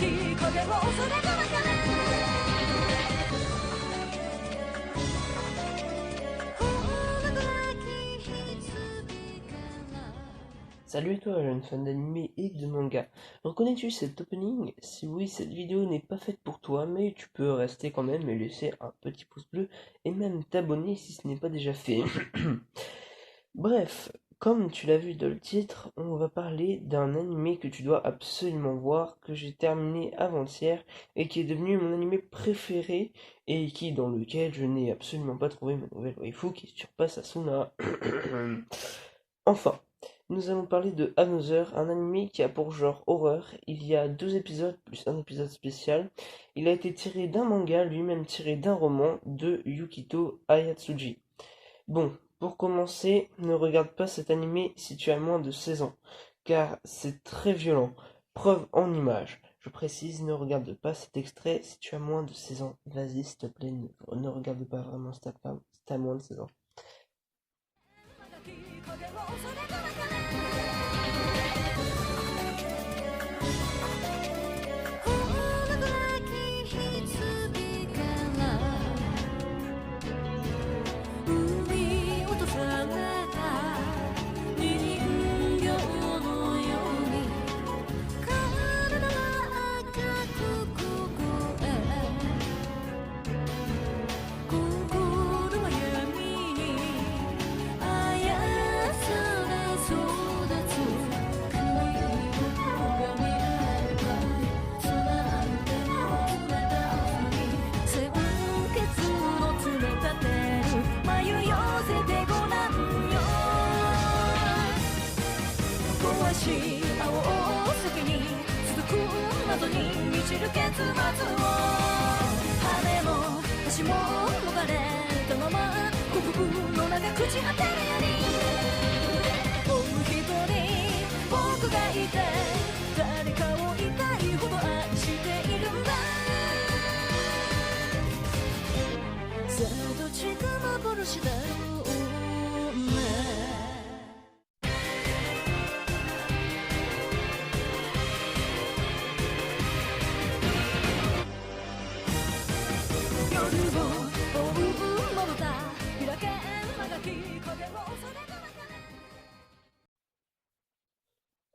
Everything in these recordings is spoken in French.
Salut à toi, jeune fan d'anime et de manga. Reconnais-tu cet opening? Si oui, cette vidéo n'est pas faite pour toi, mais tu peux rester quand même et laisser un petit pouce bleu et même t'abonner si ce n'est pas déjà fait. Bref, comme tu l'as vu dans le titre, on va parler d'un animé que tu dois absolument voir, que j'ai terminé avant-hier et qui est devenu mon animé préféré et dans lequel je n'ai absolument pas trouvé ma nouvelle waifu qui surpasse Asuna. Enfin, nous allons parler de Another, un anime qui a pour genre horreur. Il y a 2 épisodes plus un épisode spécial. Il a été tiré d'un manga, lui-même tiré d'un roman de Yukito Ayatsuji. Bon, pour commencer, ne regarde pas cet animé si tu as moins de 16 ans, car c'est très violent. Preuve en image. Je précise, ne regarde pas cet extrait si tu as moins de 16 ans. Vas-y, s'il te plaît, ne regarde pas vraiment si t'as moins de 16 ans.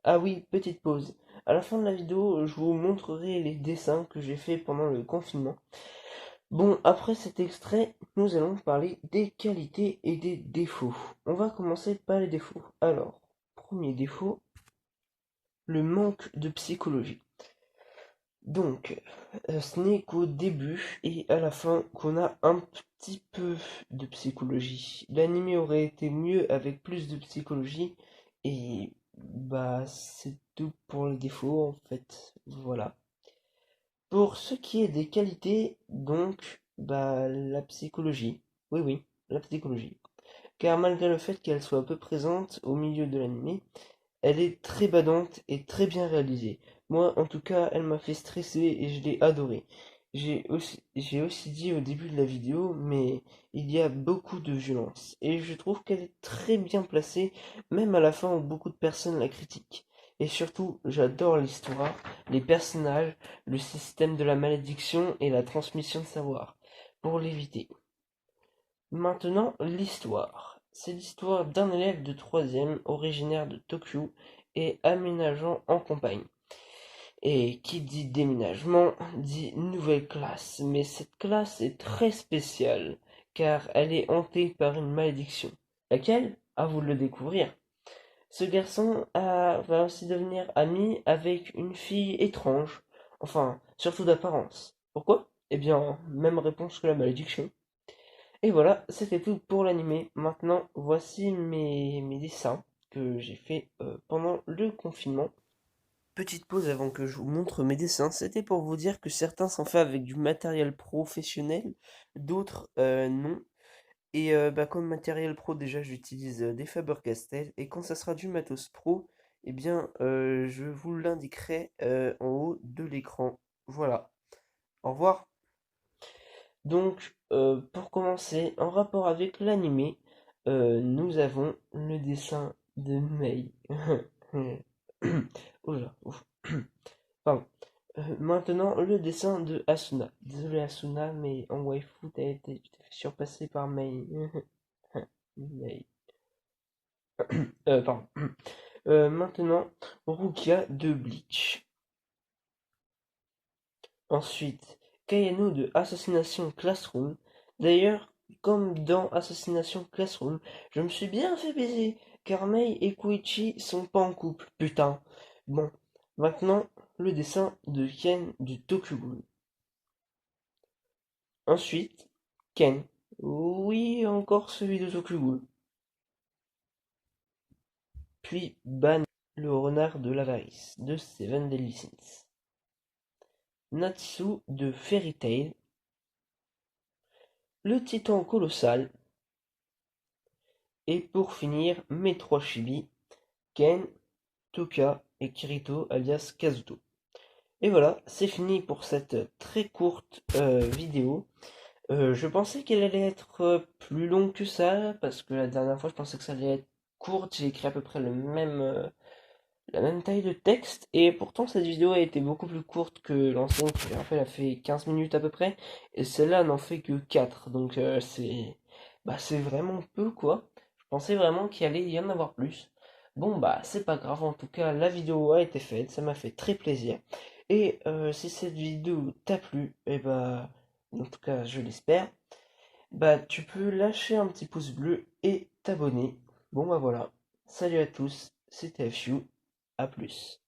Ah oui, petite pause. À la fin de la vidéo, je vous montrerai les dessins que j'ai fait pendant le confinement. Bon, après cet extrait, nous allons parler des qualités et des défauts. On va commencer par les défauts. Alors, premier défaut, le manque de psychologie. Donc, ce n'est qu'au début et à la fin qu'on a un petit peu de psychologie. L'anime aurait été mieux avec plus de psychologie et bah c'est tout pour les défauts en fait. Voilà. Pour ce qui est des qualités, donc bah la psychologie. Oui oui, la psychologie. Car malgré le fait qu'elle soit peu présente au milieu de l'anime, elle est très badante et très bien réalisée. Moi, en tout cas, elle m'a fait stresser et je l'ai adorée. J'ai aussi dit au début de la vidéo, mais il y a beaucoup de violence. Et je trouve qu'elle est très bien placée, même à la fin où beaucoup de personnes la critiquent. Et surtout, j'adore l'histoire, les personnages, le système de la malédiction et la transmission de savoir. Pour l'éviter. Maintenant, l'histoire. C'est l'histoire d'un élève de troisième originaire de Tokyo et aménageant en campagne. Et qui dit déménagement dit nouvelle classe. Mais cette classe est très spéciale, car elle est hantée par une malédiction. Laquelle? À vous de le découvrir. Ce garçon va aussi devenir ami avec une fille étrange. Enfin, surtout d'apparence. Pourquoi? Eh bien, même réponse que la malédiction. Et voilà, c'était tout pour l'animé. Maintenant, voici mes dessins que j'ai fait pendant le confinement. Petite pause avant que je vous montre mes dessins. C'était pour vous dire que certains sont faits avec du matériel professionnel, d'autres non. Et bah, comme matériel pro, déjà j'utilise des Faber-Castell. Et quand ça sera du matos pro, eh bien je vous l'indiquerai en haut de l'écran. Voilà. Au revoir. Donc, pour commencer, en rapport avec l'animé, nous avons le dessin de Mei. Oula, ouf. Pardon. Maintenant, le dessin de Asuna. Désolé Asuna, mais en waifu, tu t'es fait surpasser par Mei. Mei. Pardon. Maintenant, Rukia de Bleach. Ensuite, Kayano de Assassination Classroom. D'ailleurs, comme dans Assassination Classroom, je me suis bien fait baiser, car Mei et Koichi sont pas en couple, putain. Bon, maintenant, le dessin de Ken du Tokugul. Ensuite, Ken. Oui, encore celui de Tokugul. Puis Ban, le renard de l'avarice, de Seven Deadly Sins. Natsu de Fairy Tail. Le titan colossal. Et pour finir, mes trois chibis, Ken, Toka et Kirito alias Kazuto. Et voilà, c'est fini pour cette très courte vidéo. Je pensais qu'elle allait être plus longue que ça, parce que la dernière fois je pensais que ça allait être courte, j'ai écrit à peu près la même taille de texte, et pourtant cette vidéo a été beaucoup plus courte que l'ancienne, qui en fait, elle a fait 15 minutes à peu près, et celle-là n'en fait que 4, donc c'est vraiment peu quoi. Je pensais vraiment qu'il allait y en avoir plus. Bon bah c'est pas grave, en tout cas la vidéo a été faite, ça m'a fait très plaisir, et si cette vidéo t'a plu, et bah en tout cas je l'espère, bah tu peux lâcher un petit pouce bleu et t'abonner. Bon bah voilà, salut à tous, c'était FU, à plus.